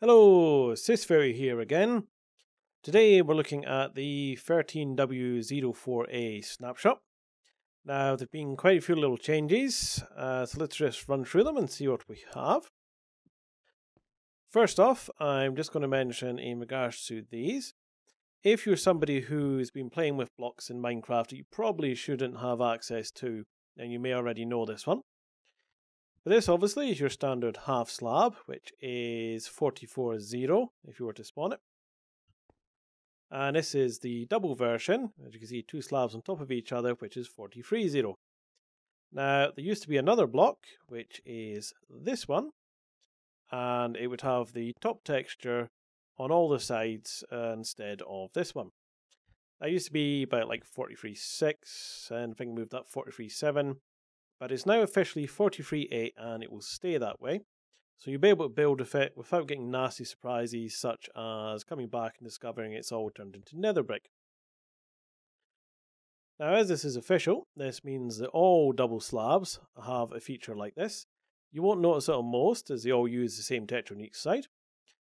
Hello, sysfailure here again. Today we're looking at the 13W04A snapshot. Now there have been quite a few little changes, so let's just run through them and see what we have. First off, I'm just going to mention in regards to these, if you're somebody who's been playing with blocks in Minecraft that you probably shouldn't have access to, and you may already know this one. But this obviously is your standard half slab, which is 44.0 if you were to spawn it. And this is the double version, as you can see, two slabs on top of each other, which is 43.0. Now, there used to be another block, which is this one, and it would have the top texture on all the sides instead of this one. That used to be about like 43.6, and I think moved up 43.7. But it's now officially 43.8 and it will stay that way. So you'll be able to build with it without getting nasty surprises such as coming back and discovering it's all turned into nether brick. Now as this is official, this means that all double slabs have a feature like this. You won't notice it on most as they all use the same texture on each side.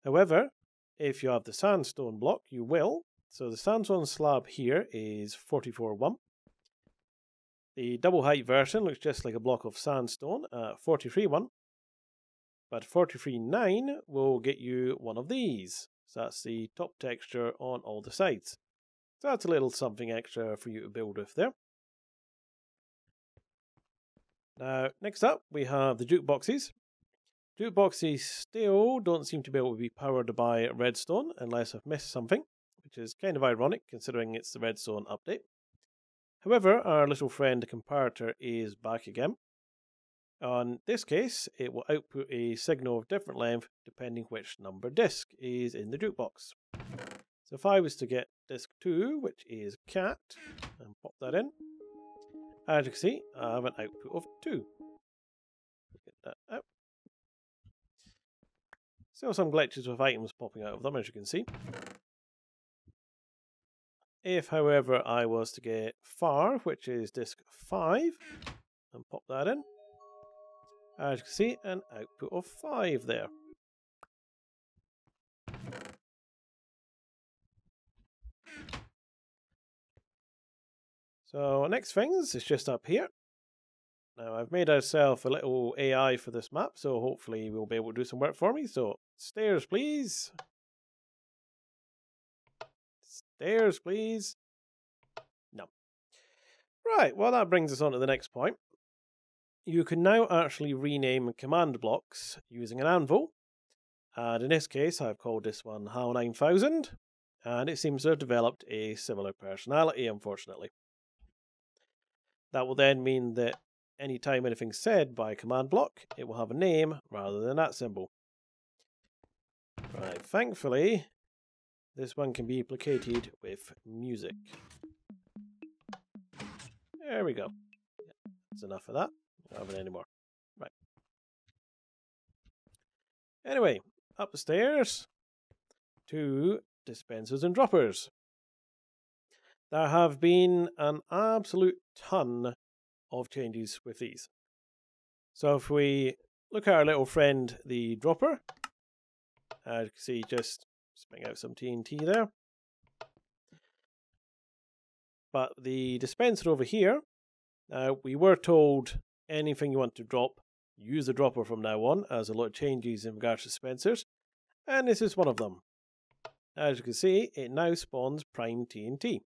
However, if you have the sandstone block, you will. So the sandstone slab here is 44.1. The double height version looks just like a block of sandstone at 43.1, but 43.9 will get you one of these. So that's the top texture on all the sides. So that's a little something extra for you to build with there. Now, next up, we have the jukeboxes. Jukeboxes still don't seem to be able to be powered by redstone unless I've missed something, which is kind of ironic considering it's the redstone update. However, our little friend the comparator is back again. On this case, it will output a signal of different length depending which number disk is in the jukebox. So if I was to get disk 2, which is cat, and pop that in, as you can see, I have an output of 2. Get that out. Still some glitches with items popping out of them, as you can see. If, however, I was to get far, which is disk 5, and pop that in, as you can see, an output of 5 there. So next things is just up here. Now I've made ourselves a little AI for this map, so hopefully we'll be able to do some work for me. So stairs, please. Stairs, please. No. Right, well that brings us on to the next point. You can now actually rename command blocks using an anvil. And in this case, I've called this one HAL 9000. And it seems to have developed a similar personality, unfortunately. That will then mean that anytime anything's said by a command block, it will have a name rather than that symbol. Right, thankfully, this one can be placated with music. There we go. That's enough of that. Don't have it anymore. Right. Anyway, up the stairs to dispensers and droppers. There have been an absolute ton of changes with these. So if we look at our little friend, the dropper, as you can see, just spitting out some TNT there. But the dispenser over here, we were told anything you want to drop, use the dropper from now on, as a lot of changes in regards to dispensers, and this is one of them. As you can see, it now spawns prime TNT.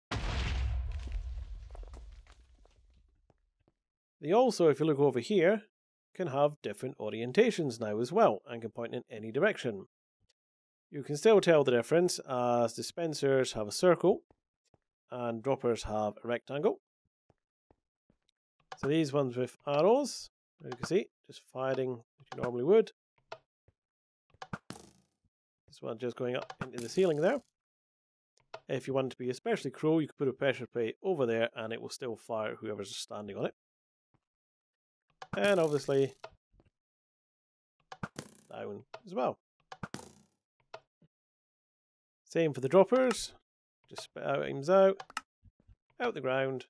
They also, if you look over here, can have different orientations now as well, and can point in any direction. You can still tell the difference as dispensers have a circle and droppers have a rectangle. So these ones with arrows, as you can see, just firing as you normally would. This one just going up into the ceiling there. If you want to be especially cruel, you could put a pressure plate over there and it will still fire whoever's standing on it. And obviously down as well. Same for the droppers. Just spit out items out the ground,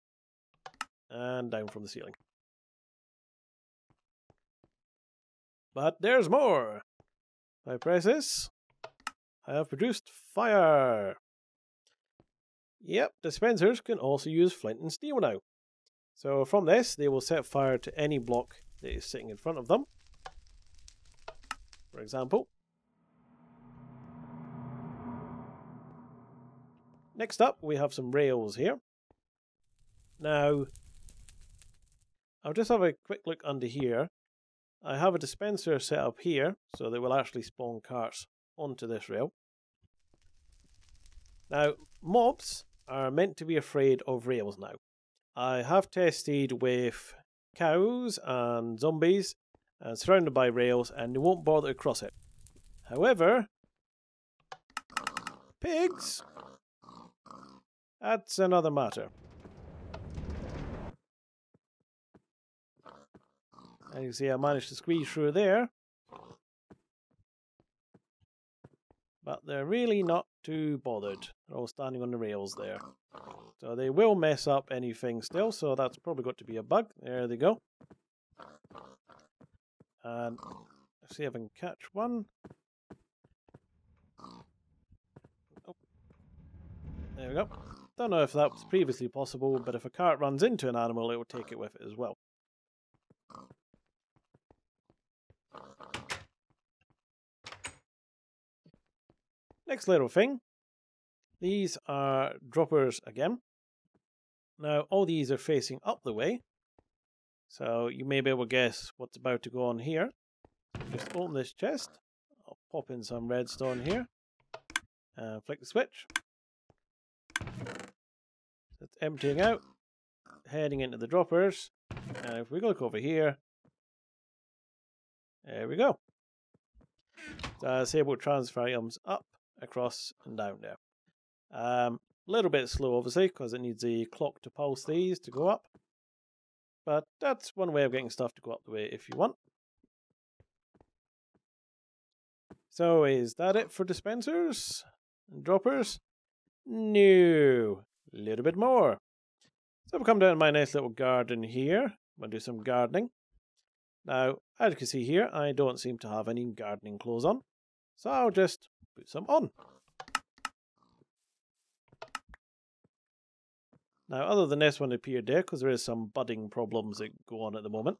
and down from the ceiling. But there's more. If I press this, I have produced fire. Yep, dispensers can also use flint and steel now. So from this, they will set fire to any block that is sitting in front of them. For example. Next up, we have some rails here. Now, I'll just have a quick look under here. I have a dispenser set up here, so that will actually spawn carts onto this rail. Now, mobs are meant to be afraid of rails now. I have tested with cows and zombies and surrounded by rails, and they won't bother to cross it. However, pigs, that's another matter. And you can see I managed to squeeze through there. But they're really not too bothered. They're all standing on the rails there. So they will mess up anything still, so that's probably got to be a bug. There they go. And let's see if I can catch one. Oh. There we go. Don't know if that was previously possible, but if a cart runs into an animal, it will take it with it as well. Next little thing. These are droppers again. Now, all these are facing up the way. So you may be able to guess what's about to go on here. Just open this chest. I'll pop in some redstone here. And flick the switch. It's emptying out. Heading into the droppers. And if we look over here. There we go. So it's able to transfer items up, across, and down there. A little bit slow, obviously, because it needs a clock to pulse these to go up. But that's one way of getting stuff to go up the way if you want. So is that it for dispensers and droppers? No. A little bit more. So we'll come down to my nice little garden here. I'm going to do some gardening. Now, as you can see here, I don't seem to have any gardening clothes on. So I'll just put some on. Now, other than this one appeared there, because there is some budding problems that go on at the moment.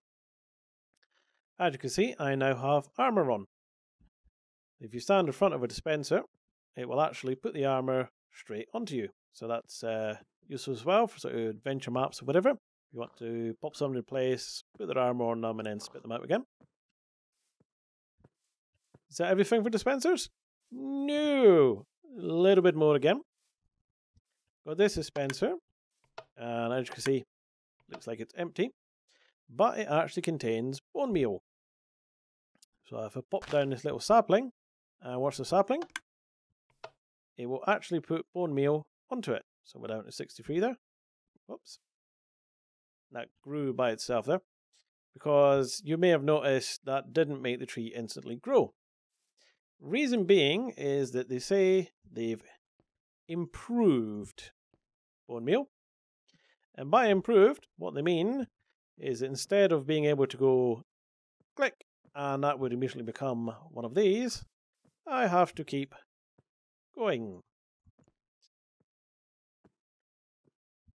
As you can see, I now have armor on. If you stand in front of a dispenser, it will actually put the armor straight onto you. So that's useful as well for sort of adventure maps or whatever. You want to pop something in place, put their armor on them, and then spit them out again. Is that everything for dispensers? No! A little bit more again. Got this dispenser, and as you can see, looks like it's empty, but it actually contains bone meal. So if I pop down this little sapling, and watch the sapling, it will actually put bone meal onto it. So we're down to 63 there. Whoops. That grew by itself there, because you may have noticed that didn't make the tree instantly grow. Reason being is that they say they've improved bone meal. And by improved, what they mean is that instead of being able to go click, and that would immediately become one of these, I have to keep going.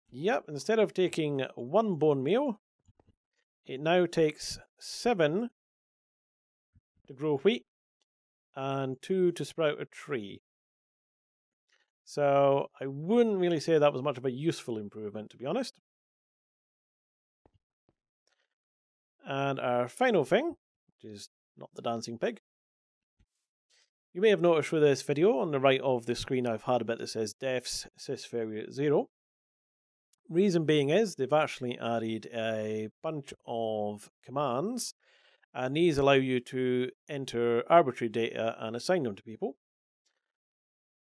Yep, instead of taking 1 bone meal, it now takes 7 to grow wheat and 2 to sprout a tree. So I wouldn't really say that was much of a useful improvement, to be honest. And our final thing, which is not the dancing pig. You may have noticed through this video on the right of the screen I've had a bit that says deaths, sysfailure 0. Reason being is they've actually added a bunch of commands, and these allow you to enter arbitrary data and assign them to people.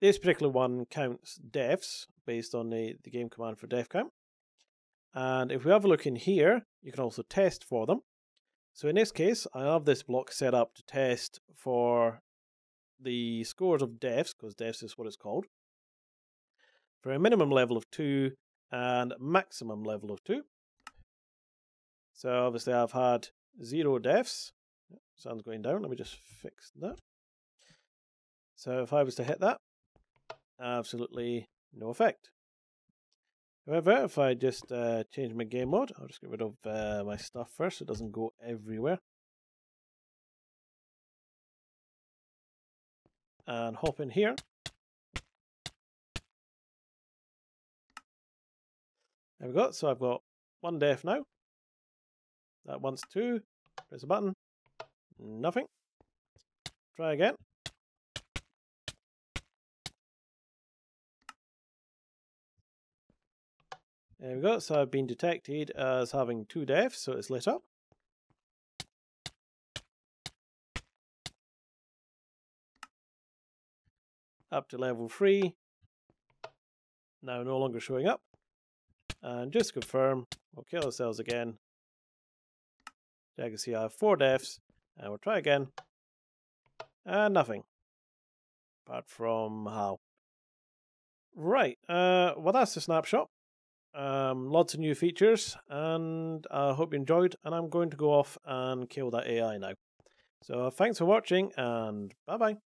This particular one counts deaths based on the game command for death count. And if we have a look in here, you can also test for them. So in this case, I have this block set up to test for the scores of deaths, because deaths is what it's called, for a minimum level of 2 and maximum level of 2. So obviously I've had 0 deaths. Sun's going down. Let me just fix that. So if I was to hit that, absolutely no effect. However, if I just change my game mode, I'll just get rid of my stuff first so it doesn't go everywhere. And hop in here. There we go. So I've got 1 def now. That wants 2. Press a button. Nothing. Try again. There we go. So I've been detected as having 2 defs, so it's lit up. Up to level 3. Now no longer showing up. And just to confirm, we'll kill ourselves again. So you can see I have 4 defs. And we'll try again. And nothing. Apart from how. Right. Well, that's the snapshot. Lots of new features, and I hope you enjoyed, and I'm going to go off and kill that AI now. So thanks for watching, and bye bye.